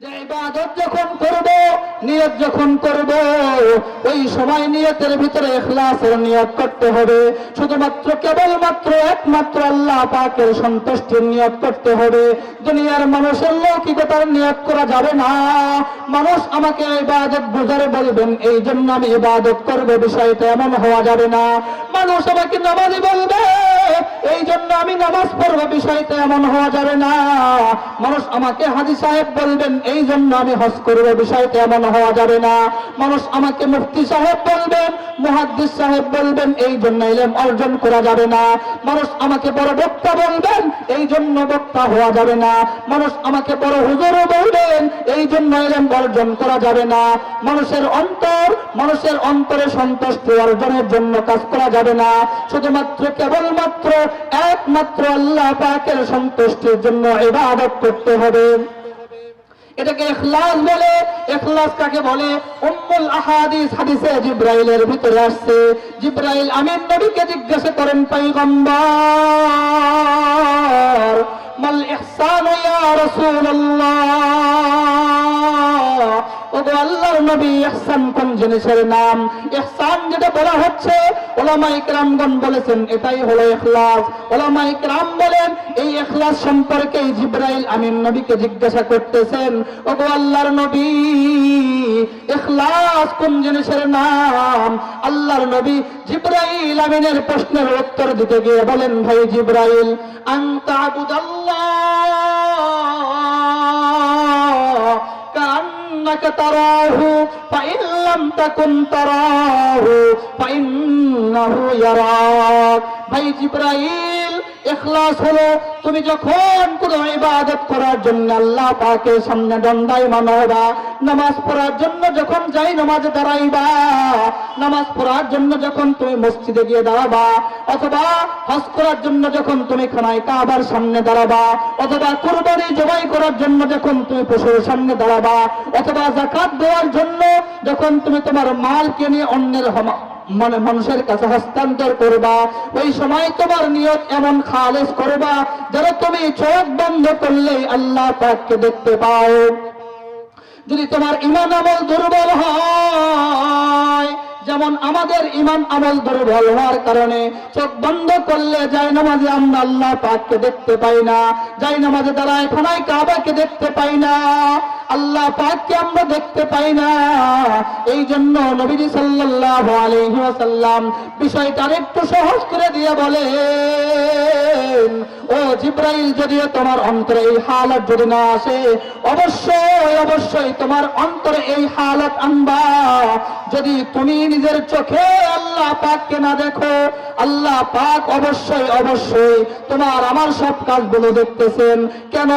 যে ইবাদত যখন করব, নিয়ত যখন করব, ওই সময় নিয়তের ভিতরে ইখলাসের নিয়ত করতে হবে। শুধুমাত্র কেবলমাত্র একমাত্র আল্লাহ পাকের সন্তুষ্টির নিয়ত করতে হবে। দুনিয়ার মানুষের লৌকিকতার নিয়ত করা যাবে না। মানুষ আমাকে ইবাদত বুঝারে বলবেন, এই জন্য আমি ইবাদত করব, বিষয়টা এমন হওয়া যাবে না। মানুষ আমাকে নামাজি বলবে, এই জন্য আমি নামাজ পড়ব, বিষয়টা এমন হওয়া যাবে না। মানুষ আমাকে হাজী সাহেব বলবেন, এই জন্য আমি হজ করব, বিষয়টা এমন হওয়া যাবে না। মানুষ আমাকে মুফতি সাহেব বলবেন, মুহাদ্দিস সাহেব বলবেন, এই জন্য ইলম অর্জন করা যাবে না। মানুষ আমাকে বড় বক্তা বলবেন, এই জন্য বক্তা হওয়া যাবে না। মানুষ আমাকে বড় হুজুরও বলবেন, এই জন্য ইলম অর্জন করা যাবে না। মানুষের অন্তরে সন্তুষ্টি অর্জনের জন্য কাজ করা যাবে না। শুধুমাত্র কেবলমাত্র একমাত্র আল্লাহ পাকের সন্তুষ্টির জন্য ইবাদত করতে হবে। এটাকে ইখলাস বলে। ইখলাস কাকে বলে? উম্মুল আহাদিস হাদিসে জিবরাইলের ভিতরে আসছে। জিবরাইল আমিন নবীকে জিজ্ঞাসা করেন, পয়গম্বর, মাল ইহসানু ইয়া রাসূলুল্লাহ, ওগো আল্লাহর নবী, ইহসান কোন জিনিসের নাম? ইহসান যেটা বলা হচ্ছে, উলামায়ে কেরামগণ বলেছেন এটাই হলো ইখলাস। উলামায়ে কেরাম বলেন, এই ইখলাস সম্পর্কে জিবরাইল আমিন নবীকে জিজ্ঞাসা করতেছেন, ওগো আল্লাহর নবী, ইখলাস কোন জিনিসের নাম? আল্লাহর নবী জিবরাইল আমিনের প্রশ্নের উত্তর দিতে গিয়ে বলেন, ভাই জিবরাইল, আনতা আবুদাল্লাহ কান্নাকা তারাহু ফাইন লাম তাকুন তারাহু ফাইন্নাহু ইয়ারাক। ভাই জিবরাইল, ইখলাস হলো তুমি যখন কোন ইবাদত করার জন্য আল্লাহ পাকের সামনে দণ্ডায়মান হবা, নামাজ পড়ার জন্য যখন যাই নামাজে দাঁড়াইবা, নামাজ পড়ার জন্য যখন তুমি মসজিদে গিয়ে দাঁড়াবা, অথবা হজ করার জন্য যখন তুমি খানায় কাবার সামনে দাঁড়াবা, অথবা কুরবানি জবাই করার জন্য যখন তুমি পশুর সামনে দাঁড়াবা, অথবা যাকাত দেওয়ার জন্য যখন তুমি তোমার মালকে নিয়ে অন্যের মানুষের কাছে হস্তান্তর করবা, ওই সময় তোমার নিয়ত এমন খালেস করবা যেন তুমি চোখ বন্ধ করলেই আল্লাহ পাককে দেখতে পাও। যদি তোমার ঈমান আমল দুর্বল হয়, যেমন আমাদের ঈমান আমল দুর্বল হওয়ার কারণে চোখ বন্ধ করলে যায় নামাজে আমরা আল্লাহ পাককে দেখতে পাই না, যায় নামাজে দাঁড়ায় খানায় কাবাকে দেখতে পাই না, আল্লাহ পাককে আমরা দেখতে পাই না। এই জন্য নবীজি সাল্লাল্লাহু আলাইহি ওয়াসাল্লাম বিষয়টা আরেকটু সহজ করে দিয়ে বলেন, ও জিবরাইল, যদিও তোমার অন্তরে এই হালত যদি না আসে, অবশ্যই তোমার অন্তরে এই হালত আনবা। যদি তুমি নিজের চোখে আল্লাহ পাককে না দেখো, আল্লাহ পাক অবশ্যই তোমার আমার সব কাজগুলো দেখতেছেন। কেন?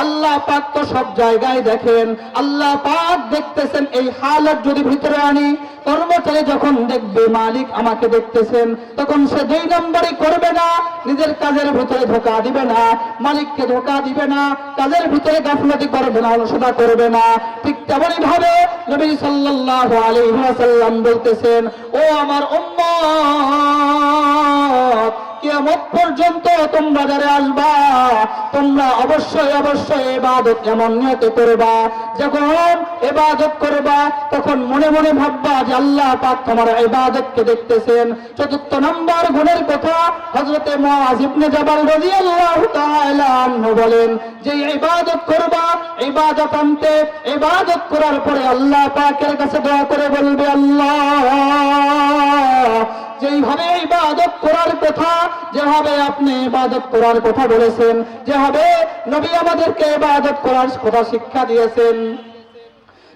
আল্লাহ পাক তো সব জায়গায় দেখেন। আল্লাহ পাক দেখতেছেন। এই হালত যদি ভিতরে আনি, কর্মচারী যখন দেখবে মালিক আমাকে দেখতেছেন, তখন সে 2 নম্বরই করবে না, নিজের কাজের ভিতরে ধোঁকা দিবে না, মালিককে ধোঁকা দিবে না, কাজের ভিতরে গাফলতি করবে না, অলসতা করবে না। ঠিক তেমনি ভাবে নবী সাল্লাল্লাহু আলাইহি ওয়াসাল্লাম বলতেছেন, ও আমার উম্মত, কিয়ামত পর্যন্ত তোমরা যারা আসবা, তোমরা অবশ্যই ইবাদত এমন নিয়তে করবা, যখন ইবাদত করবা তখন মনে মনে ভাববা যে আল্লাহ পাক তোমার ইবাদতকে দেখতেছেন। 4 নম্বর গুণের কথা হযরতে মুআয ইবনে জাবাল রাদিয়াল্লাহু তাআলা আনহু বলেন, যে ইবাদত করবা, ইবাদত আনতে, ইবাদত করার পরে আল্লাহ পাকের কাছে দোয়া করে বলবে, আল্লাহ, যেইভাবে ইবাদত করার কথা, যেভাবে আপনি ইবাদত করার কথা বলেছেন, যেভাবে নবী আমাদেরকে ইবাদত করার কথা শিক্ষা দিয়েছেন,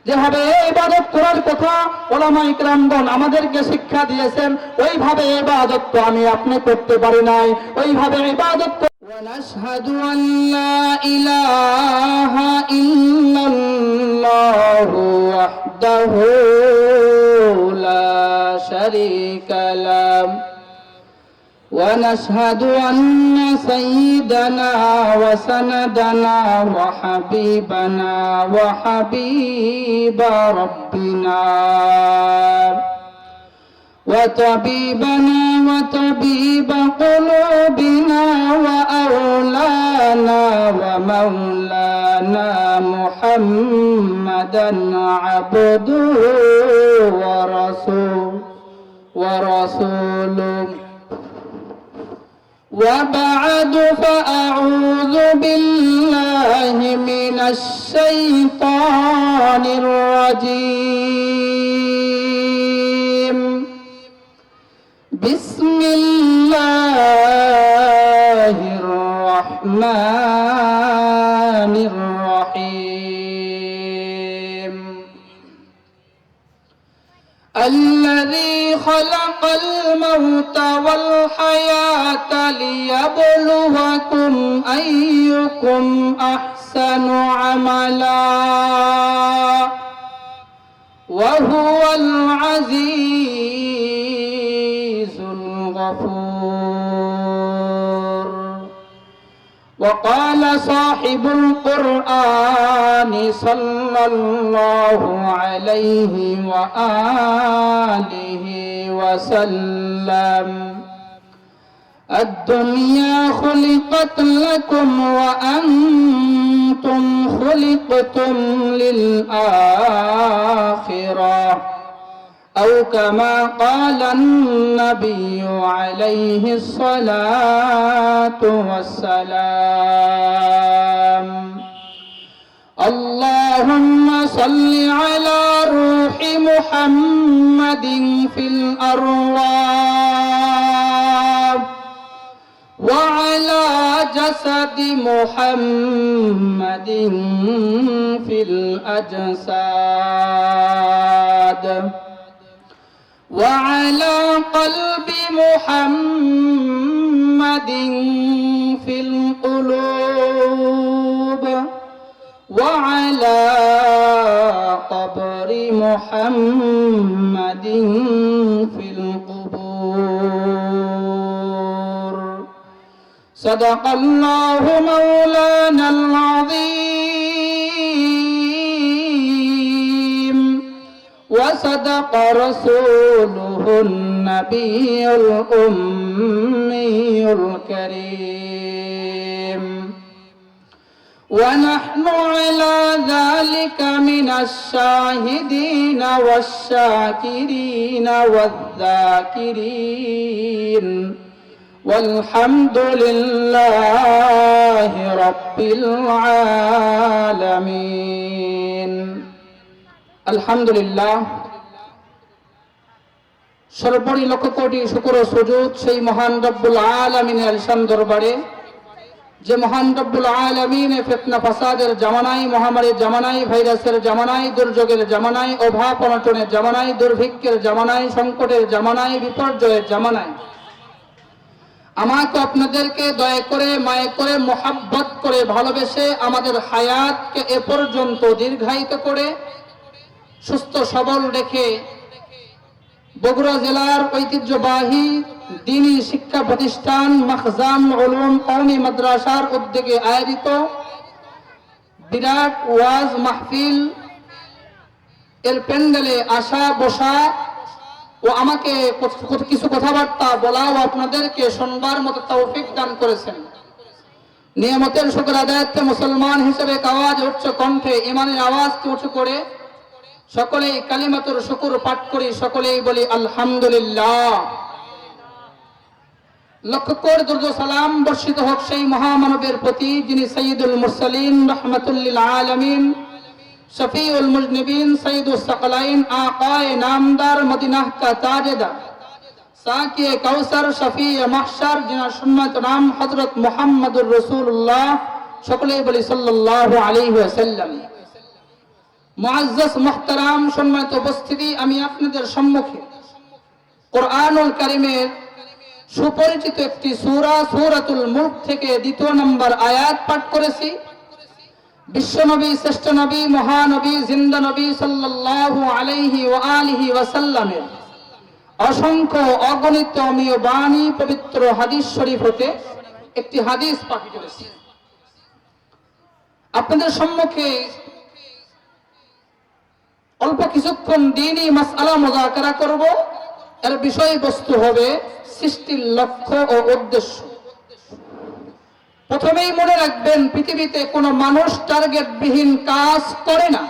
যেভাবে ইবাদত করার কথা উলামায়ে কেরামগণ আমাদেরকে শিক্ষা দিয়েছেন, ওইভাবে ইবাদত তো আমি আপনি করতে পারি নাই। ওইভাবে ইবাদত ونشهد أن لا إله إلا الله وحده لا شريك له ونشهد أن سيدنا وسندنا وحبيبنا وحبيب ربنا وطبيبنا وطبيب قلوبنا وأولانا ومولانا محمدا عبده ورسوله وبعد فأعوذ بالله من الشيطان الرجيم بسم الله الرحمن الرحيم الذي خلق الموت والحياة ليبلوكم أيكم أحسن عملا وهو العزيز الغفور وقال صاحب القرآن صلى الله عليه وآله وسلم الدنيا خلقت لكم وأنتم خلقتم للآخرة أو كما قال النبي عليه الصلاة والسلام اللهم صل على روح محمد في الأرواح وعلى جسد محمد في الأجساد وعلى قلب محمد في القلوب وعلى قبر محمد في القبور صدق الله مولانا العظيم وصدق رسوله النبي الأمي الكريم ونحن على ذلك من الشاهدين والشاكرين والذاكرين والحمد لله رب العالمين الحمد لله সর্বোপরি লক্ষ কোটি শুকর ও সুজুদ সেই মহান রব্বুল আলামিনের আলিশান দরবারে যে মহান রব্বুল আলামিন ফিতনা ফাসাদের জামানায় মহামারীর জামানায় ভাইরাসের জামানায় দুর্যোগের জামানায় অভাব অনটনের জামানায় দুর্ভিক্ষের জামানায় সংকটের জামানায় বিপর্যয়ের জামানায় আমাকে আপনাদেরকে দয়া করে মায়া করে মোহাব্বত করে ভালোবেসে আমাদের হায়াতকে এ পর্যন্ত দীর্ঘায়িত করে সুস্থ সবল রেখে বগুড়া জেলার ঐতিহ্যবাহী দ্বীনি শিক্ষা প্রতিষ্ঠান মাখজান উলুম কওমি মাদ্রাসার উদ্যোগে আয়োজিত বিরাট ওয়াজ মাহফিল এর প্যান্ডেলে আসা বসা ও আমাকে কিছু কথাবার্তা বলা ও আপনাদেরকে শুনবার মতো তৌফিক দান করেছেন। নিয়ামতের শুকর আদায়ার্থে মুসলমান হিসেবে আওয়াজ উচ্চ কণ্ঠে ইমানের আওয়াজকে উঁচু করে সকলেই কালিমাতুর শুকর পাঠ করি, সকলেই বলি আলহামদুলিল্লাহ। লক্ষ কোটি দরুদ ও সালাম বর্ষিত হোক সেই মহামানবের প্রতি যিনি সাইয়্যিদুল মুরসালিন রাহমাতুল লিল আলামিন শফিউল মুজনিবিন সাইয়্যিদুস সাকলাইন আকায়ে নামদার মদিনাহ কা তাজদার সাকিয়ে কাউসার শফিয়ে মাহশার যিনার সুন্নাত নাম হযরত মুহাম্মদুর রাসূলুল্লাহ, সকলেই বলি সাল্লাল্লাহু আলাইহি ওয়াসাল্লাম। মুআজ্জাজ মুহতারাম সম্মানিত উপস্থিতি, আমি আপনাদের সম্মুখে কোরআনুল কারীমের সুপরিচিত একটি সূরা সূরাতুল মুলক থেকে ২ নম্বর আয়াত পাঠ করেছি। বিশ্বনবী, শ্রেষ্ঠ নবী, মহানবী, জিন্দা নবী সাল্লাল্লাহু আলাইহি ওয়া আলিহি ওয়াসাল্লামের অসংখ্য অগণিত অমীয় বাণী পবিত্র হাদিস শরীফ হতে একটি হাদিস পাঠ করেছি। আপনাদের সম্মুখে অল্প কিছুক্ষণ দ্বীনি মাসআলা মুযাকারা করব। এর বিষয়বস্তু হবে সৃষ্টির লক্ষ্য ও উদ্দেশ্য। প্রথমেই মনে রাখবেন, পৃথিবীতে কোনো মানুষ টার্গেটবিহীন কাজ করে না।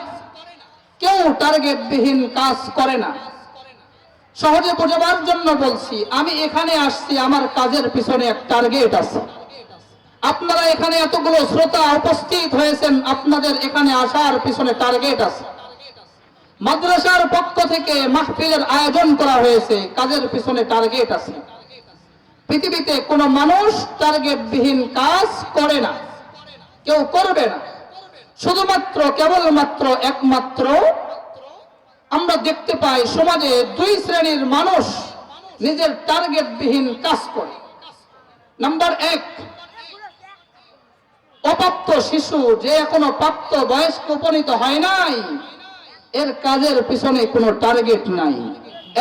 কেউ টার্গেটবিহীন কাজ করে না। সহজে বোঝাবার জন্য বলছি, আমি এখানে আসছি, আমার কাজের পিছনে এক টার্গেট আছে। আপনারা এখানে এতগুলো শ্রোতা উপস্থিত হয়েছেন, আপনাদের এখানে আসার পিছনে টার্গেট আছে। মাদ্রাসার পক্ষ থেকে মাহফিলের আয়োজন করা হয়েছে, কাজের পিছনে টার্গেট আছে। পৃথিবীতে কোনো মানুষ টার্গেটবিহীন কাজ করে না, কেউ করবে না। শুধুমাত্র কেবলমাত্র একমাত্র আমরা দেখতে পাই সমাজে দুই শ্রেণীর মানুষ নিজের টার্গেটবিহীন কাজ করে। নাম্বার এক, অপ্রাপ্ত শিশু, যে এখনো প্রাপ্ত বয়স্ক উপনীত হয় নাই, এর কাজের পিছনে কোনো টার্গেট নাই।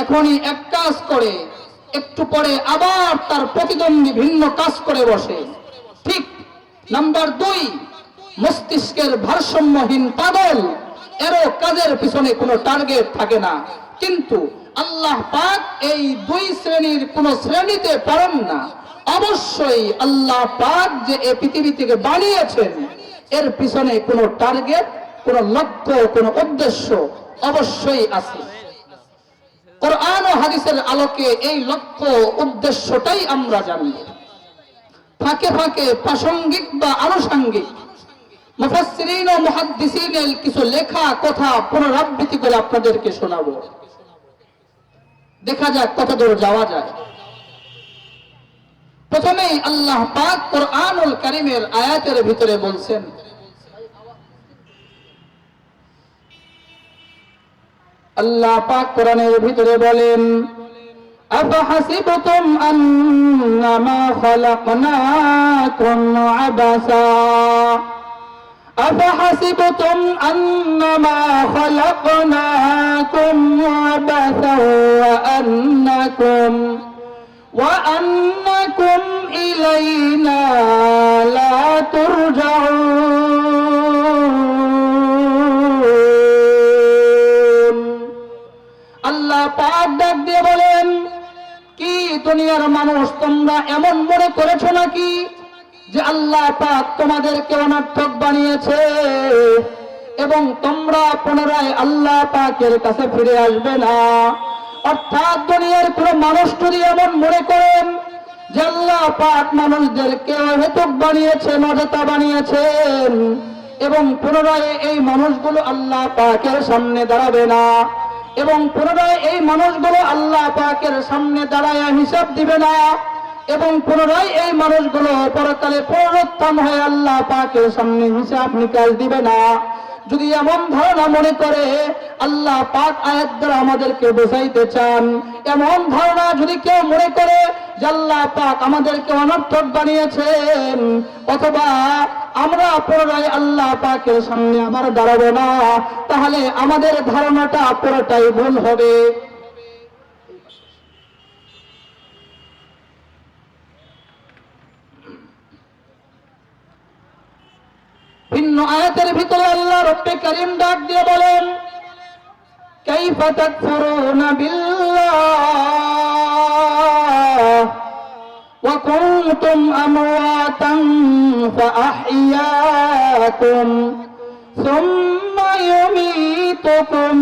এখনই এক কাজ করে, একটু পরে আবার তার প্রতিদ্বন্দ্বী ভিন্ন কাজ করে বসে। ঠিক। নাম্বার দুই, মস্তিষ্কের ভারসাম্যহীন পাগল, এরও কাজের পিছনে কোনো টার্গেট থাকে না। কিন্তু আল্লাহ পাক এই দুই শ্রেণীর কোন শ্রেণীতে পড়েন না। অবশ্যই আল্লাহ পাক যে এই পৃথিবী থেকে বানিয়েছেন, এর পিছনে কোনো টার্গেট, কোনো লক্ষ্য, কোনো উদ্দেশ্য অবশ্যই আছে। কোরআন ও হাদিসের আলোকে এই লক্ষ্য উদ্দেশ্যটাই আমরা জানি। ফাঁকে ফাঁকে প্রাসঙ্গিক বা আনুষঙ্গিক মুফাসসিরিন ও মুহাদ্দিসিনের কিছু লেখা কথা পুনরাবৃত্তি করে আপনাদেরকে শোনাবো। দেখা যাক কতদূর যাওয়া যায়। প্রথমেই আল্লাহ পাক কোরআনুল কারীমের আয়াতের ভিতরে বলছেন, আল্লাহ পাক কোরআনের ভিতরে বলেন, আফাহাসিবতুম আন্নামা খালাকনাকুম আবাসা أفحسبتم أنما خلقناكم عبثا وأنكم إلينا لا ترجعون। আল্লাহ পাক ডাক দিয়ে বলেন, কি দুনিয়ার মানুষ, তোমরা এমন মনে করেছো নাকি যে আল্লাহ পাক তোমাদেরকে অনর্থক বানিয়েছে এবং তোমরা পুনরায় আল্লাহ পাকের কাছে ফিরে আসবে না? অর্থাৎ দুনিয়ার কোন মানুষ যদি এমন মনে করেন যে আল্লাহ পাক মানুষদেরকে অহেতুক বানিয়েছেন, অযথা বানিয়েছেন এবং পুনরায় এই মানুষগুলো আল্লাহ পাকের সামনে দাঁড়াবে না এবং পুনরায় এই মানুষগুলো আল্লাহ পাকের সামনে দাঁড়ায় হিসাব দিবে না এবং পুনরায় এই মানুষগুলো পরকালে পুনরুত্থান হয়ে আল্লাহ পাকের সামনে হিসাব নিকাশ দিবে না, যদি এমন ধারণা মনে করে, আল্লাহ পাক আয়াত দ্বারা আমাদেরকে বোঝাইতে চান, এমন ধারণা যদি কেউ মনে করে যে আল্লাহ পাক আমাদেরকে অনর্থক বানিয়েছেন অথবা আমরা পুনরায় আল্লাহ পাকের সামনে আবার দাঁড়াবো না, তাহলে আমাদের ধারণাটা পুরোটাই ভুল হবে। ভিন্ন আয়াতের ভিতরে আল্লাহ রব্বে কারীম ডাক দিয়ে বলেন, কাইফা তাকফুরুনা বিল্লাহ ওয়া কুনতুম আমওয়াতান ফাআহইয়াকুম সুম্মা ইউমীতুকুম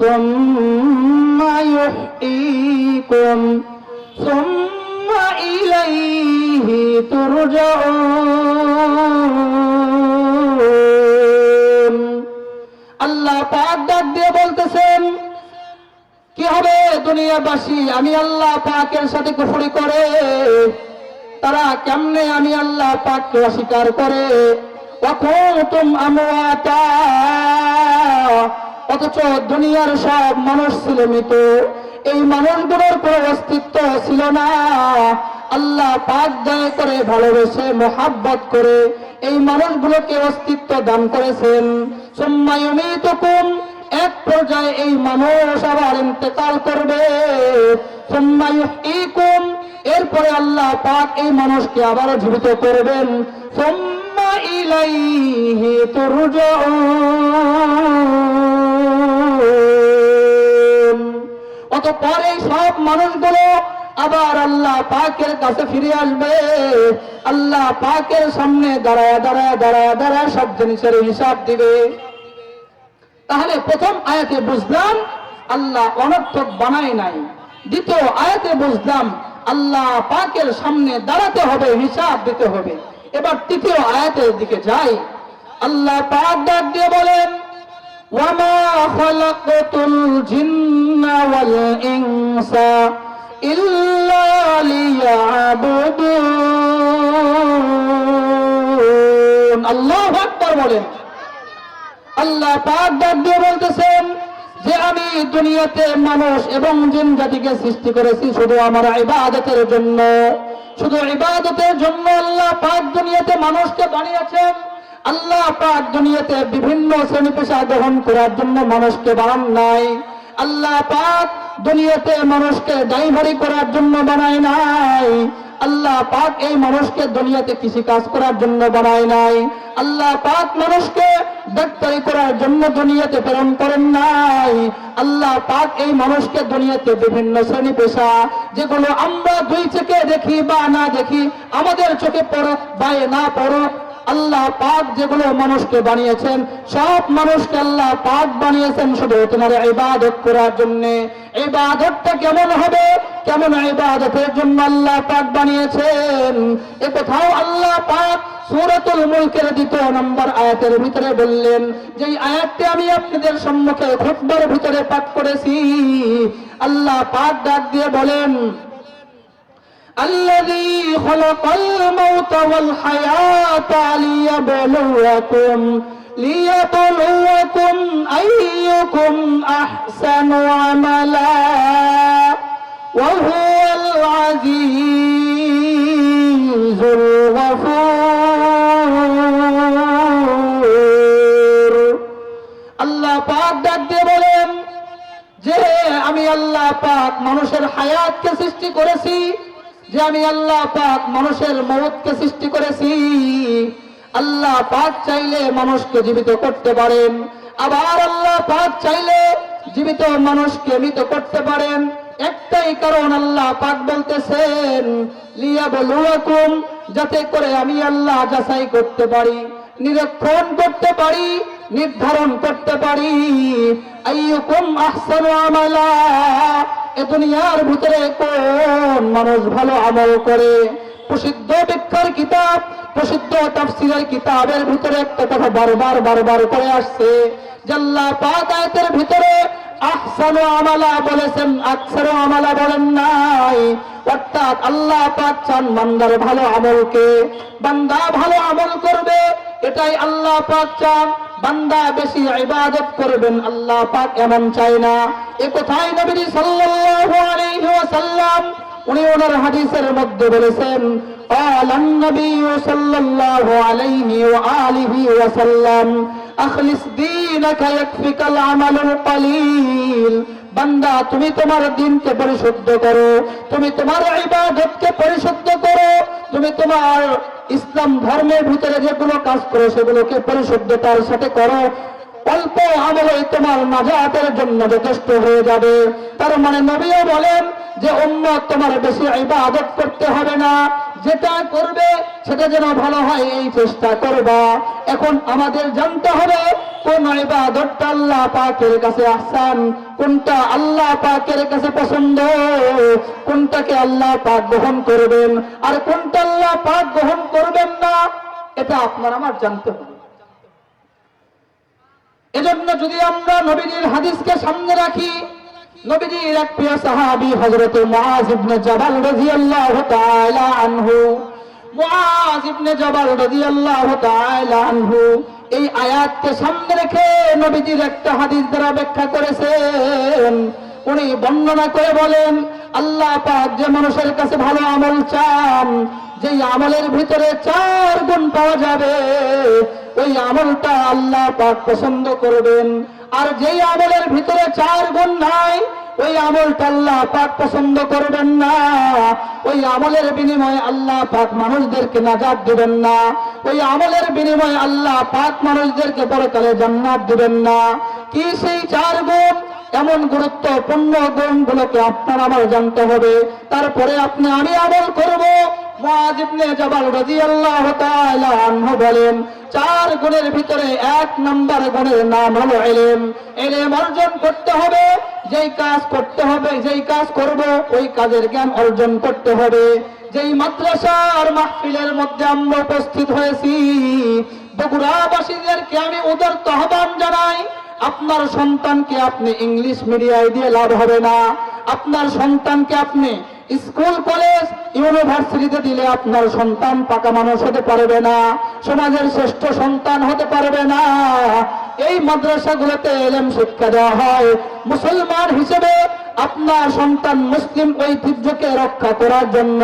সুম্মা ইউহয়ীকুম সুম্মা ইলাইহি তুরজাউন। আল্লাহ পাক ডাক দিয়ে বলতেছেন, কি হবে দুনিয়াবাসী আমি আল্লাহ পাকের সাথে কুফরি করে, তারা কেমনে আমি আল্লাহ পাককে অস্বীকার করে, ওয়াকুনতুম আমওয়াতা, অথচ দুনিয়ার সব মানুষ ছিল মৃত, এই মানুষগুলোর কোনো অস্তিত্ব ছিল না। আল্লাহ পাক দয়া করে ভালোবেসে মোহাব্বত করে এই মানুষগুলোকে অস্তিত্ব দান করেছেন। সুম্মা ইউমীতুকুম, এক পর্যায়ে এই মানুষ আবার ইন্তেকাল করবে। সুম্মা ইউহয়ীকুম, এরপরে আল্লাহ পাক এই মানুষকে আবার জীবিত করবেন। সুম্মা ইলাইহি তুরজাউন, অতঃপর এই সব মানুষগুলো আবার আল্লাহ পাকের কাছে ফিরে আসবে, আল্লাহ পাকের সামনে দাঁড়ায় দাঁড়ায় দাঁড়ায় দাঁড়ায় সব জিনিসের হিসাব দিবে। তাহলে প্রথম আয়াতে বুঝলাম আল্লাহ অনর্থক বানায় নাই। দ্বিতীয় আয়াতে বুঝলাম আল্লাহ পাকের সামনে দাঁড়াতে হবে, হিসাব দিতে হবে। এবার তৃতীয় আয়াতের দিকে যাই। আল্লাহ পাক ডাক দিয়ে বলেন, ওয়ামা খালাকতুল জিন্না ওয়াল ইনসা ইল্লা লিয়াবুদুন। আল্লাহু আকবার বলেন। আল্লাহ পাক ডাক দিয়ে বলতেছেন যে আমি দুনিয়াতে মানুষ এবং জিন জাতিকে সৃষ্টি করেছি শুধু আমার ইবাদতের জন্য, শুধু ইবাদতের জন্য আল্লাহ পাক দুনিয়াতে মানুষকে বানিয়েছেন। আল্লাহ পাক দুনিয়াতে বিভিন্ন শ্রেণী পেশা গ্রহণ করার জন্য মানুষকে বানান নাই। আল্লাহ পাক দুনিয়াতে মানুষকে ড্রাইভারি করার জন্য বানায় নাই। আল্লাহ পাক এই মানুষকে দুনিয়াতে কৃষি কাজ করার জন্য বানায় নাই। আল্লাহ পাক মানুষকে ডাক্তারি করার জন্য দুনিয়াতে প্রেরণ করেন নাই। আল্লাহ পাক এই মানুষকে দুনিয়াতে বিভিন্ন শ্রেণী পেশা, যেগুলো আমরা দুই চোখে দেখি বা না দেখি, আমাদের চোখে পড়ুক বা না পড়ুক, আল্লাহ পাক যেগুলো মানুষকে বানিয়েছেন সব মানুষকে আল্লাহ পাক বানিয়েছেন শুধু তোমার ইবাদত করার জন্য। ইবাদতটা কেমন হবে, কেমন ইবাদতের জন্য আল্লাহ পাক বানিয়েছেন, এ কথাও আল্লাহ পাক সূরাতুল মুলকের 2 নম্বর আয়াতের ভিতরে বললেন। যে আয়াতটি আমি আপনাদের সম্মুখে খুতবার ভিতরে পাঠ করেছি। আল্লাহ পাক ডাক দিয়ে বলেন, الذي خلق الموت والحياة ليبلوكم أيكم أحسن عملا وهو العزيز الغفور। আল্লাহ পাক ডাক দিয়ে বলেন যে আমি আল্লাহ পাক মানুষের হায়াতকে সৃষ্টি করেছি, যে আমি আল্লাহ পাক মানুষের মওতকে সৃষ্টি করেছি। আল্লাহ পাক চাইলে মানুষকে জীবিত করতে পারেন, আবার আল্লাহ পাক চাইলে জীবিত মানুষকে মৃত করতে পারেন। একটাই কারণ, আল্লাহ পাক বলতেছেন লিয়াবলুয়াকুম, যাতে করে আমি আল্লাহ যাচাই করতে পারি, নিরীক্ষণ করতে পারি, নির্ধারণ করতে পারি আইয়ুকুম আহসানু আমালা, এ দুনিয়ার ভিতরে কোন মানুষ ভালো আমল করে। প্রসিদ্ধ ব্যাখ্যার কিতাব, প্রসিদ্ধ তাফসীরের কিতাবের ভিতরে একটা কথা বারবার বারবার করে আসছে যে আল্লাহ পাক আয়াতের ভিতরে আহসানু আমালা বলেছেন, আকসারু আমালা বলেন নাই। অর্থাৎ আল্লাহ পাক চান বান্দার ভালো আমলকে, বান্দা ভালো আমল করবে এটাই আল্লাহ পাক চান। বান্দা বেশি ইবাদত করবেন আল্লাহ পাক এমন চায় না। এ কথাই নবী সাল্লাল্লাহু আলাইহি ওয়াসাল্লাম উনি ওনার হাদিসের মধ্যে বলেছেন, ক্বালান নবী সাল্লাল্লাহু আলাইহি ওয়া আলিহি ওয়াসাল্লাম আখলিস দীনাকা ইয়াকফিকাল আমালুল কলিল। বান্দা তুমি তোমার দ্বীনকে পরিশুদ্ধ করো, তুমি তোমার ইবাদতকে পরিশুদ্ধ করো, তুমি তোমার ইসলাম ধর্মের ভিতরে যেগুলো কাজ করো সেগুলোকে পরিশুদ্ধতার সাথে করো। অল্প আমলে তোমার নাজাতের জন্য যথেষ্ট হয়ে যাবে। তার মানে নবীও বলেন যে উম্মত তোমার বেশি ইবাদত করতে হবে না, যেটা করবে সেটা যেন ভালো হয় এই চেষ্টা করবা। এখন আমাদের জানতে হবে কোন ইবাদতটা আল্লাহ পাকের কাছে আহসান, কোনটা আল্লাহ পাকের কাছে পছন্দ, কোনটাকে আল্লাহ পাক গ্রহণ করবেন আর কোনটা আল্লাহ পাক গ্রহণ করবেন না, এটা আপনার আমার জানতে হবে। এজন্য যদি আমরা নবীজির হাদিসকে সামনে রাখি, নবীজির এক প্রিয় সাহাবী হযরত মুআয ইবনে জাবাল রাদিয়াল্লাহু তাআলা আনহু, মুআয ইবনে জাবাল রাদিয়াল্লাহু তাআলা আনহু এই আয়াতকে সামনে রেখে নবীজির একটা হাদিস দ্বারা ব্যাখ্যা করেছেন। উনি বর্ণনা করে বলেন, আল্লাহ পাক যে মানুষের কাছে ভালো আমল চান, যেই আমলের ভিতরে 4 গুণ পাওয়া যাবে ওই আমলটা আল্লাহ পাক পছন্দ করবেন। আর যেই আমলের ভিতরে 4 গুণ নাই ওই আমলটা আল্লাহ পাক পছন্দ করবেন না। ওই আমলের বিনিময়ে আল্লাহ পাক মানুষদেরকে নাজাত দিবেন না, ওই আমলের বিনিময়ে আল্লাহ পাক মানুষদেরকে পরকালে জান্নাত দিবেন না। কি সেই 4 গুণ? এমন গুরুত্বপূর্ণ গুণগুলোকে আপনার আমার জানতে হবে, তারপরে আমি আমল করব। মুআয ইবনে জাবাল রাদিয়াল্লাহু তাআলা আনহু বলেন, 4 গুণের ভিতরে 1 নম্বর গুণের নাম হলো ইলম। ইলম অর্জন করতে হবে, যেই কাজ করতে হবে, যেই কাজ করব ওই কাজের জ্ঞান অর্জন করতে হবে। যেই মাদ্রাসার মাহফিলের মধ্যে আমরা উপস্থিত হয়েছি, বগুড়াবাসীদেরকে আমি উদারত আহ্বান জানাই, আপনার সন্তানকে আপনি ইংলিশ মিডিয়ায় দিয়ে লাভ হবে না। আপনার সন্তানকে আপনি স্কুল কলেজ ইউনিভার্সিটিতে দিলে আপনার সন্তান পাকা মানুষ হতে পারবে না, সমাজের শ্রেষ্ঠ সন্তান হতে পারবে না। এই মাদ্রাসাগুলোতে ইলম শিক্ষা দেওয়া হয়। মুসলমান হিসেবে আপনার সন্তান মুসলিম ঐতিহ্যকে রক্ষা করার জন্য,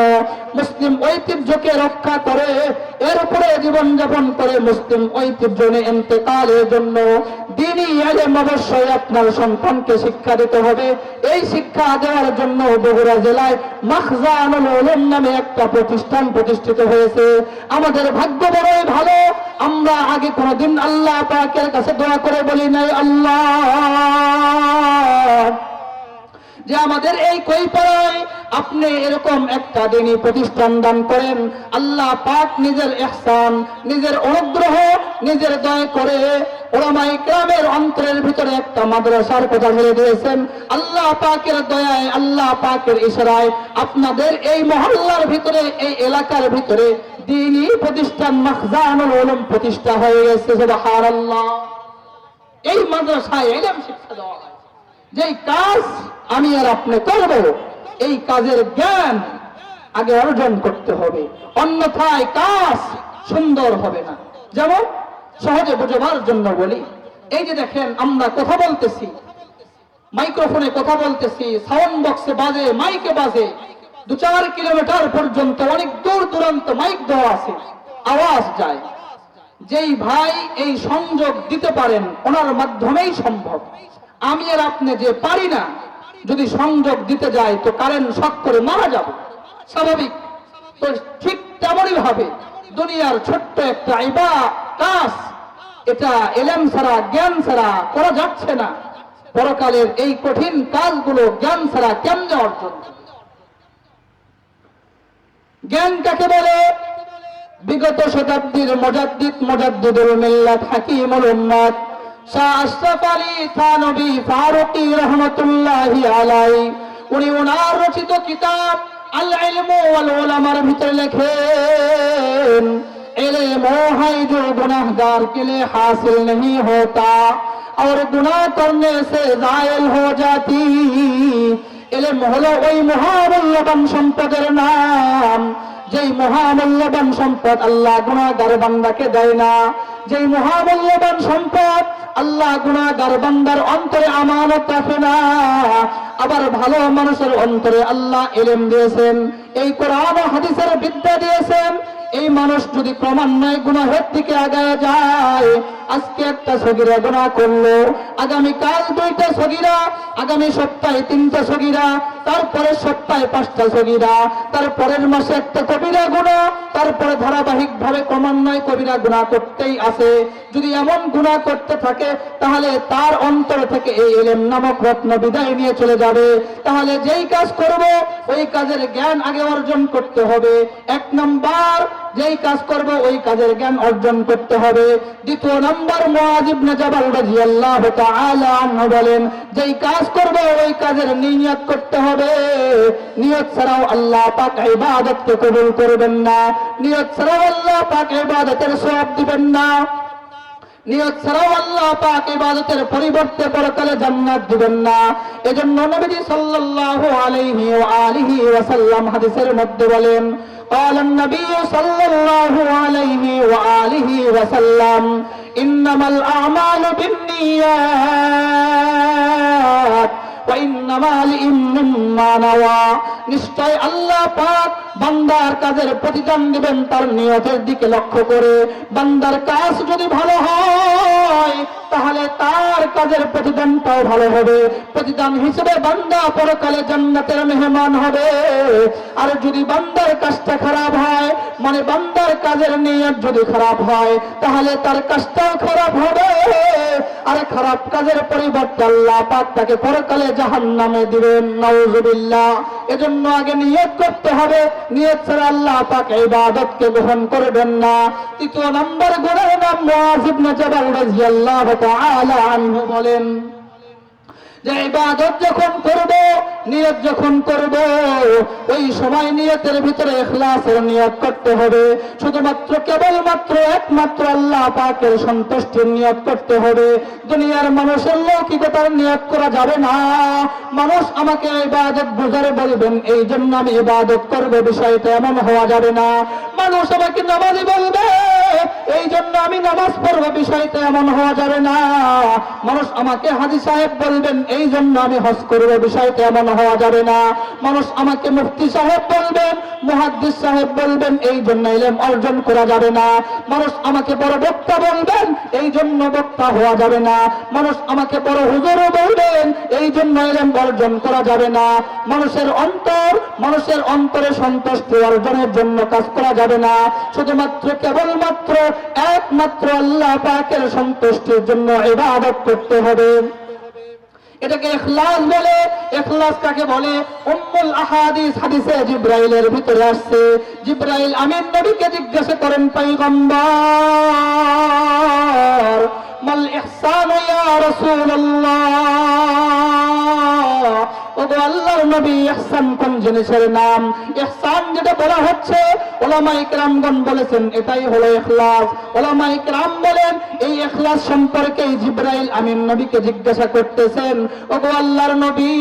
মুসলিম ঐতিহ্যকে রক্ষা করে এর উপরে জীবনযাপন করে মুসলিম ঐতিহ্য নিয়ে ইন্তেকালের জন্য দ্বীনি ইলম অবশ্যই আপনার সন্তানকে শিক্ষা দিতে হবে। এই শিক্ষা দেওয়ার জন্য বগুড়া জেলায় মাখজানুল উলুম নামে একটা প্রতিষ্ঠান প্রতিষ্ঠিত হয়েছে। আমাদের ভাগ্য বড়ই ভালো, আমরা আগে কোনোদিন আল্লাহ পাকের কাছে দোয়া করে বলি নাই, আল্লাহ যে আমাদের এই কৈপাড়ায় আপনি এরকম একটা দ্বীনি প্রতিষ্ঠান দান করেন। আল্লাহ পাক নিজের ইহসান, নিজের অনুগ্রহ, নিজের দয়া করে উলামায়ে কেরামের অন্তরের ভিতরে একটা মাদ্রাসার কথা বলে দিয়েছেন। আল্লাহ পাকের দয়ায়, আল্লাহ পাকের ইশারায় আপনাদের এই মহল্লার ভিতরে, এই এলাকার ভিতরে দ্বীনি প্রতিষ্ঠান মাখজানুল উলুম প্রতিষ্ঠা হয়ে গেছে। সুবহানাল্লাহ। এই মাদ্রাসায় ইলম শিক্ষা দেওয়া হয়। যেই কাজ আমি আর আপনি করব, এই কাজের জ্ঞান আগে অর্জন করতে হবে, অন্যথায় কাজ সুন্দর হবে না। যেমন সহজে বোঝাবার জন্য বলি, এই যে দেখেন আমরা কথা বলতেছি, মাইক্রোফোনে কথা বলতেছি, সাউন্ড বক্সে বাজে, মাইকে বাজে, 2-4 কিলোমিটার পর্যন্ত অনেক দূর দূরান্ত মাইক দেওয়া আছে, আওয়াজ যায়। যেই ভাই এই সংযোগ দিতে পারেন ওনার মাধ্যমেই সম্ভব। আমি আর আপনি যে পারি না, যদি সংযোগ দিতে যাই তো কারেন্ট শক করে মারা যাব, স্বাভাবিক। তো ঠিক তেমনই ভাবে দুনিয়ার ছোট্ট একটা কাজ, এটা ইলম ছাড়া, জ্ঞান ছাড়া করা যাচ্ছে না। পরকালের এই কঠিন কাজগুলো জ্ঞান ছাড়া কেমনে অর্জন? জ্ঞান কাকে বলে? বিগত শতাব্দীর মুজাদ্দিদুল মিল্লাত হাকিমুল উম্মাত শাহ আশরাফ আলী থানভী ফারুকী রাহমাতুল্লাহি আলাইহি, উনি ওনার রচিত কিতাব আল ইলমু ওয়াল উলামার ভিতরে লেখেন, इल्म है जो गुनाहगार के लिए हासिल नहीं होता और गुनाह करने से जायल हो जाती। इल्म হলো ওই মহামূল্যবান সম্পদের নাম, যেই মহামূল্যবান সম্পদ আল্লাহ গুনাহগার বান্দাকে দেয় না। যেই মহামূল্যবান সম্পদ আল্লাহ গুনাহগার বান্দার অন্তরে আমানত রাখে না। আবার ভালো মানুষের অন্তরে আল্লাহ ইলম দিয়েছেন, এই কোরআন ও হাদিসের বিদ্যা দিয়েছেন। এই মানুষ যদি ক্রমান্বয়ে গুনাহের দিকে আগায় যায়, আজকে একটা সগীরা গুনাহ করলো, আগামী কাল 2টা সগীরা, আগামী সপ্তাহে 3টা সগীরা, তারপরে সপ্তাহে 5টা সগীরা, তারপরের মাসে একটা কবিরা গুনাহ, তারপরে ধারাবাহিক ভাবে ক্রমান্বয়ে কবিরা গুনাহ করতেই আছে। যদি এমন গুনাহ করতে থাকে তাহলে তার অন্তর থেকে এই ইলম নামক রত্ন বিদায় নিয়ে চলে যাবে। তাহলে যেই কাজ করব ওই কাজের জ্ঞান আগে অর্জন করতে হবে। 1 নাম্বার, যেই কাজ করব ওই কাজের জ্ঞান অর্জন করতে হবে। 2 নাম্বার, মুআয ইবনে জাবাল রাদিয়াল্লাহু তাআলা আনহু বলেন, যেই কাজ করব ওই কাজের নিয়ত করতে হবে। নিয়ত ছাড়াও আল্লাহ পাক ইবাদতকে কবুল করবেন না, নিয়ত ছাড়াও আল্লাহ পাক ইবাদতের সওয়াব দিবেন না, নিয়ত ছাড়াও আল্লাহ পাক ইবাদতের পরিবর্তে পরকালে জান্নাত দিবেন না। এজন্য নবীজি সাল্লাল্লাহু আলাইহি ওয়া আলিহি ওয়াসাল্লাম হাদিসের মধ্যে বলেন, قال النبي صلى الله عليه وآله وسلم إنما الأعمال بالنيات وإنما لإمام ما نوى। নিশ্চয় আল্লাহ পাক বান্দার কাজের প্রতিদান দিবেন তার নিয়তের দিকে লক্ষ্য করে। বান্দার কাজ যদি ভালো হয় তাহলে তার কাজের প্রতিদানটাও ভালো হবে। প্রতিদান হিসেবে বান্দা পরকালে জান্নাতের মেহমান হবে। আর যদি বান্দার কাজটা খারাপ হয়, মানে বান্দার কাজের নিয়ত যদি খারাপ হয়, তাহলে তার কাজটাও খারাপ হবে। আর খারাপ কাজের পরিবর্তে আল্লাহ পাক তাকে পরকালে জাহান্নামে দিবেন। নাউযুবিল্লাহ। এজন্য আগে নিয়ত করতে হবে, নিয়ত ছাড়া আল্লাহ পাক ইবাদতকে গ্রহণ করবেন না। তৃতীয় নম্বর গুণের নাম মুআয ইবনে জাবাল রাদিয়াল্লাহু তাআলা আনহু বলেন যে ইবাদত যখন করব, নিয়ত যখন করব, ওই সময় নিয়তের ভিতরে ইখলাসের নিয়ত করতে হবে। শুধুমাত্র কেবলমাত্র একমাত্র আল্লাহ পাকের সন্তুষ্টির নিয়ত করতে হবে। দুনিয়ার মানুষের লৌকিকতার নিয়ত করা যাবে না। মানুষ আমাকে ইবাদত বুঝারে বলবেন এই জন্য আমি ইবাদত করব, বিষয়টা এমন হওয়া যাবে না। মানুষ আমাকে নামাজি বলবে এই জন্য আমি নামাজ পড়ব, বিষয়টা এমন হওয়া যাবে না। মানুষ আমাকে হাজী সাহেব বলবেন এই জন্য আমি হজ করব, বিষয়টা এমন হওয়া যাবে না। মানুষ আমাকে মুফতি সাহেব বলবেন, মুহাদ্দিস সাহেব বলবেন এই জন্য ইলম অর্জন করা যাবে না। মানুষ আমাকে বড় বক্তা বলবেন এই জন্য বক্তা হওয়া যাবে না। মানুষ আমাকে বড় হুজুরও বলবেন এই জন্য ইলম অর্জন করা যাবে না। মানুষের অন্তরে সন্তুষ্টি অর্জনের জন্য কাজ করা যাবে না। শুধুমাত্র কেবলমাত্র একমাত্র আল্লাহ পাকের সন্তুষ্টির জন্য ইবাদত করতে হবে। এটাকে ইখলাস বলে। ইখলাস কাকে বলে? উম্মুল আহাদিস হাদিসে জিবরাইলের ভিতরে আসছে। জিবরাইল আমিন নবীকে জিজ্ঞাসা করেন, পয়গম্বর মাল ইহসানু ইয়া রাসূলুল্লাহ, ওগো আল্লাহর নবী ইহসান কোন জিনিসের নাম? ইহসান যেটা বলা হচ্ছে উলামায়ে কেরামগণ বলেছেন এটাই হলো ইখলাস। উলামায়ে কেরাম বলেন এই ইখলাস সম্পর্কে জিবরাইল আমিন নবীকে জিজ্ঞাসা করতেছেন, ওগো আল্লাহর নবী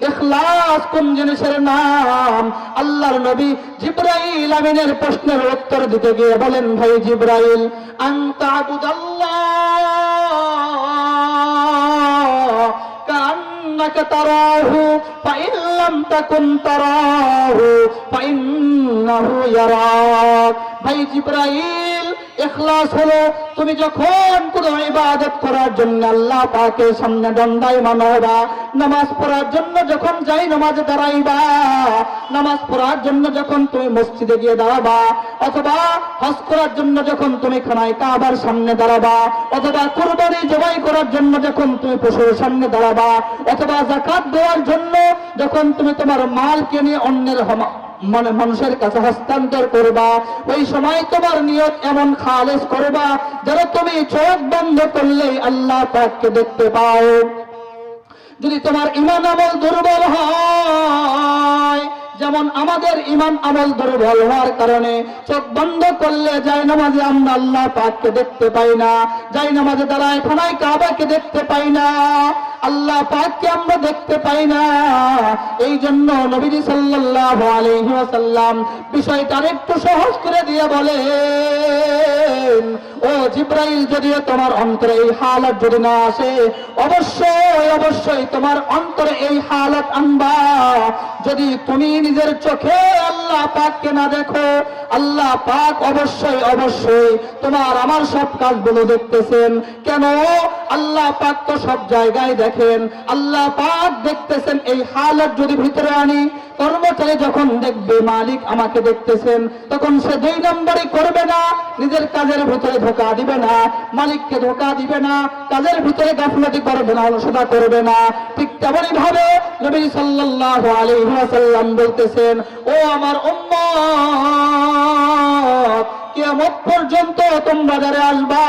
ইখলাস কোন জিনিসের নাম? আল্লাহর নবী জিবরাইল আমিনের প্রশ্নের উত্তর দিতে গিয়ে বলেন, ভাই জিবরাইল, আনতা আবুদাল্লাহ কান্নাকা তারাহু ফাইন লাম তাকুন তারাহু ফাইন্নাহু ইয়ারাক। ভাই জিবরাইল, ইখলাস হলো তুমি যখন কোন ইবাদত করার জন্য আল্লাহ পাকের সামনে দণ্ডায়মান হবা, নামাজ পড়ার জন্য যখন যাই নামাজে দাঁড়াইবা, নামাজ পড়ার জন্য যখন তুমি মসজিদে গিয়ে দাঁড়াবা, অথবা হজ করার জন্য যখন তুমি খানায় কাবার সামনে দাঁড়াবা, অথবা কুরবানি জবাই করার জন্য যখন তুমি পশুর সামনে দাঁড়াবা, অথবা যাকাত দেওয়ার জন্য যখন তুমি তোমার মালকে নিয়ে অন্যের মানে মানুষের কাছে হস্তান্তর করবা, ওই সময় তোমার নিয়ত এমন খালেস করবা যেন তুমি চোখ বন্ধ করলেই আল্লাহ পাককে দেখতে পাও। যদি তোমার ঈমান আমল দুর্বল হয়, যেমন আমাদের ঈমান আমল দুর্বল হওয়ার কারণে চোখ বন্ধ করলে যায় নামাজে আমরা আল্লাহ পাককে দেখতে পাই না, যায় নামাজে দাঁড়ায় খানায় কাবাকে দেখতে পাই না, আল্লাহ পাককে আমরা দেখতে পাই না। এই জন্য নবীজি সাল্লাল্লাহু আলাইহি ওয়াসাল্লাম বিষয়টা একটু সহজ করে দিয়ে বলেন, ও জিবরাইল, যদিও তোমার অন্তরে এই হালত যদি না আসে, অবশ্যই অবশ্যই তোমার অন্তরে এই হালত আনবা। যদি তুমি নিজের চোখে আল্লাহ পাককে না দেখো, আল্লাহ পাক অবশ্যই অবশ্যই তোমার আমার সব কাজগুলো দেখতেছেন। কেন? আল্লাহ পাক তো সব জায়গায় দেখেন। আল্লাহ পাক দেখতেছেন। এই হালত যদি ভিতরে আনি, কর্মচারী যখন দেখবে মালিক আমাকে দেখতেছেন, তখন সে দুই নম্বরই করবে না, নিজের কাজের ভিতরে ধোঁকা দিবে না, মালিককে ধোঁকা দিবে না, কাজের ভিতরে গাফলতি করবে না, অলসতা করবে না। ঠিক তেমনই ভাবে নবী সাল্লাল্লাহু আলাইহি ওয়াসাল্লাম বলতেছেন, ও আমার উম্মত, কিয়ামত পর্যন্ত তোমরা যারা আসবা,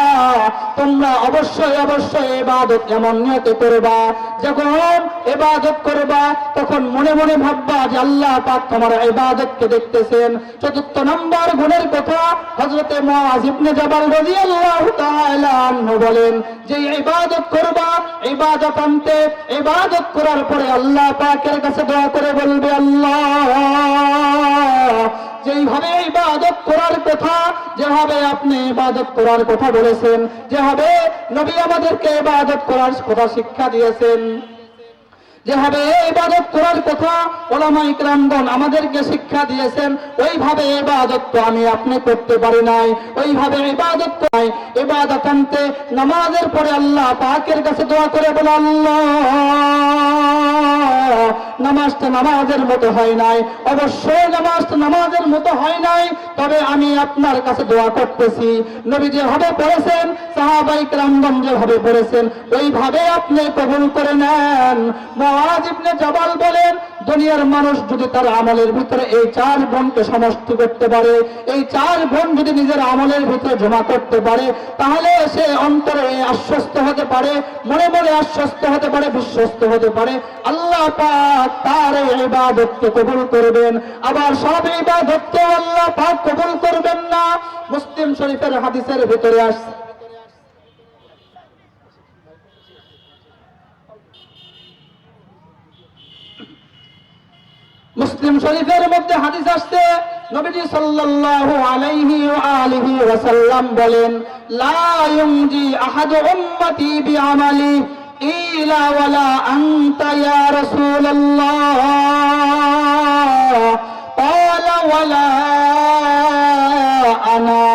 তোমরা অবশ্যই অবশ্যই ইবাদত এমন নিয়তে করবা, যখন ইবাদত করবা তখন মনে মনে ভাববা যে আল্লাহ পাক তোমার ইবাদতকে দেখতেছেন। চতুর্থ নম্বর গুণের কথা হযরতে মুআয ইবনে জাবাল রাদিয়াল্লাহু তাআলা আনহু বলেন যে ইবাদত করবা, ইবাদত আনতে ইবাদত করার পরে আল্লাহ পাকের কাছে দোয়া করে বলবে, আল্লাহ, যেইভাবে ইবাদত করার কথা, যেভাবে আপনি ইবাদত করার কথা বলেছেন, যেভাবে নবী আমাদেরকে ইবাদত করার কথা শিক্ষা দিয়েছেন, যেভাবে ইবাদত করার কথা ওলামা ইকরামগণ আমাদেরকে শিক্ষা দিয়েছেন, ওইভাবে ইবাদত তো আমি আপনি করতে পারি নাই। ওইভাবে ইবাদত করাই, ইবাদত আনতে নামাজের পরে আল্লাহ পাকের কাছে দোয়া করে বলে, আল্লাহ নামাজটা নামাজের মতো হয় নাই, অবশ্যই নামাজটা নামাজের মতো হয় নাই, তবে আমি আপনার কাছে দোয়া করতেছি নবী যেভাবে পড়েছেন, সাহাবায়ে কেরামগণ যেভাবে পড়েছেন, ওইভাবে আপনি কবুল করে নেন। মুআয ইবনে জাবাল বলেন, দুনিয়ার মানুষ যদি তার আমলের ভিতরে এই 4 গুণকে সমষ্টি করতে পারে, এই 4 গুণ যদি নিজের আমলের ভিতরে জমা করতে পারে, তাহলে সে অন্তরে আশ্বস্ত হতে পারে, মনে মনে আশ্বস্ত হতে পারে, বিশ্বস্ত হতে পারে, আল্লাহ পাক তার এই ইবাদতকে কবুল করবেন। আবার সব ইবাদতকে আল্লাহ পাক কবুল করবেন না। মুসলিম শরীফের হাদিসের ভিতরে আসছে, মুসলিম শরীফের মধ্যে হাদিস আসছে, নবীজি সাল্লাল্লাহু আলাইহি ওয়া আলিহি ওয়াসাল্লাম বলেন, লা ইউনজি আহাদু উম্মতি বিআমালি ইলা ওয়ালা আনতা ইয়া রাসূলুল্লাহ, ক্বালা ওয়ালা আনা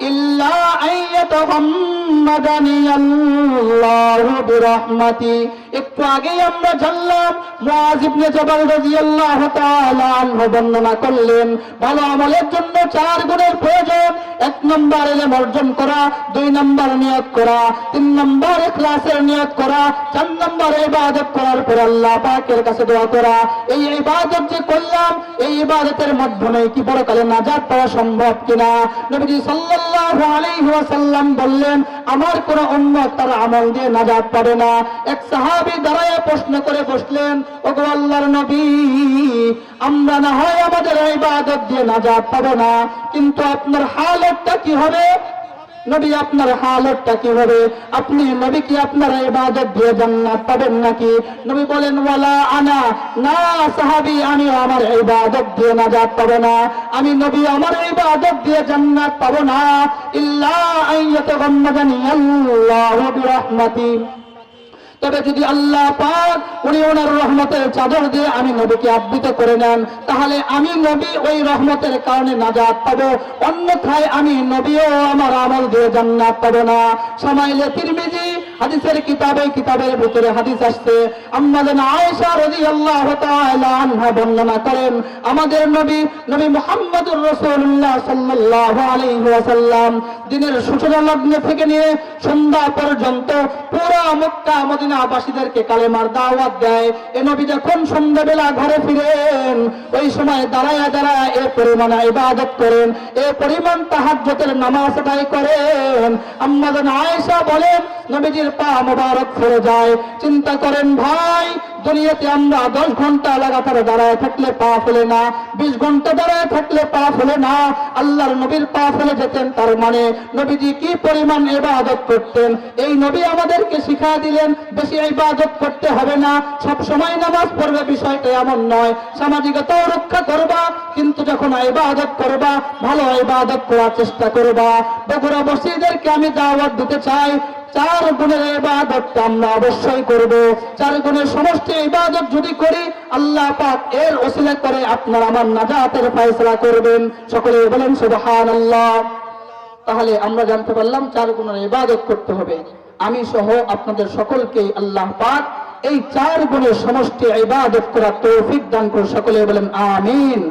ইল্লা আইয়াতাগাম্মাদানি আল্লাহু বিরহমাতি। একটু আগেই আমরা জানলাম, মুআয ইবনে জাবাল রাদিয়াল্লাহু তাআলা আনহু বর্ণনা করলেন, ভালো আমলের জন্য 4 গুণের প্রয়োজন। 1 নম্বর ইলম অর্জন করা, 2 নম্বর নিয়ত করা, 3 নম্বর ইখলাসের নিয়ত করা, 4 নম্বর ইবাদত করার পর আল্লাহ পাকের কাছে দোয়া করা। এই ইবাদত যে করলাম, এই ইবাদতের মাধ্যমে কি পরকালে নাজাত পাওয়া সম্ভব কিনা? নবীজি সাল্লাল্লাহু আলাইহি ওয়াসাল্লাম বললেন, আমার কোন উম্মত তার আমল দিয়ে নাজাত পাবে না। এক সাহাবী দাঁড়ায় প্রশ্ন করে বসলেন, ওগো আল্লাহর নবী, আমরা না হয় আমাদের ইবাদত দিয়ে নাজাত পাবো না, কিন্তু আপনার হালতটা কি হবে? নবী, আপনার হালতটা কি হবে? আপনি নবী কি আপনার ইবাদত দিয়ে জান্নাত পাবেন নাকি? নবী বলেন, ওয়ালা আনা, না সাহাবী, আমি আমার ইবাদত দিয়ে নাজাত পাবো না, আমি নবী আমার ইবাদত দিয়ে জান্নাত পাবো না, ইল্লা আইয়াতাগাম্মাদানি আল্লাহু বিরহমাতি। তবে যদি আল্লাহ পাক উনি ওনার রহমতের চাদর দিয়ে আমি নবীকে আবৃত করে নেন, তাহলে আমি নবী ওই রহমতের কারণে নাজাত পাবো, অন্যথায় আমি নবীও আমার আমল দিয়ে জান্নাত পাবো না। শামাইলে তিরমিজি হাদিসের কিতাবের ভিতরে হাদিস আসছে, আম্মা জানা আয়েশা রাদিয়াল্লাহু তাআলা আনহা বর্ণনা করেন, আমাদের নবী মুহাম্মদুর রাসূলুল্লাহ সাল্লাল্লাহু আলাইহি ওয়াসাল্লাম দিনের সূচনা লগ্ন থেকে নিয়ে সন্ধ্যা পর্যন্ত পুরো মক্কা মদিনাবাসীদেরকে কালেমার দাওয়াত দেয়। এ নবী যখন সন্ধ্যাবেলা ঘরে ফিরেন, ওই সময় দাঁড়ায় দাঁড়ায় এ পরিমাণ ইবাদত করেন, এ পরিমাণ তাহাজ্জুদের নামাজ আদায় করেন। আম্মা জানা আয়েশা বলেন, নবীজির পা মোবারক ফুলে যায়। চিন্তা করেন ভাই, দুনিয়াতে আমরা 10 ঘন্টা লাগাতার দাঁড়ায় থাকলে পা ফুলে না, 20 ঘন্টা দাঁড়ায় থাকলে পা ফুলে না, আল্লাহর নবীর পা ফুলে যেতেন, তার মানে নবীজি কি পরিমাণ ইবাদত করতেন। এই নবী আমাদেরকে শিক্ষা দিলেন, বেশি ইবাদত করতে হবে না, সব সময় নামাজ পড়বে, বিষয়টা এমন নয়, সামাজিকতাও রক্ষা করবা, কিন্তু যখন ইবাদত করবা ভালো ইবাদত করার চেষ্টা করবা। বগুড়া মসজিদেরকে আমি দাওয়াত দিতে চাই, 4 গুণের ইবাদতটা আমরা অবশ্যই করব। 4 গুণের সমষ্টি ইবাদত যদি করি, আল্লাহ পাক এর ওসিলা করে আপনার আমার নাজাতের ফয়সালা করবেন। সকলে বলেন সুবহানাল্লাহ। তাহলে আমরা জানতে পারলাম 4 গুণের ইবাদত করতে হবে। আমি সহ আপনাদের সকলকে আল্লাহ পাক এই 4 গুণের সমষ্টি ইবাদত করার তৌফিক দান করুন। সকলে বলেন আমিন।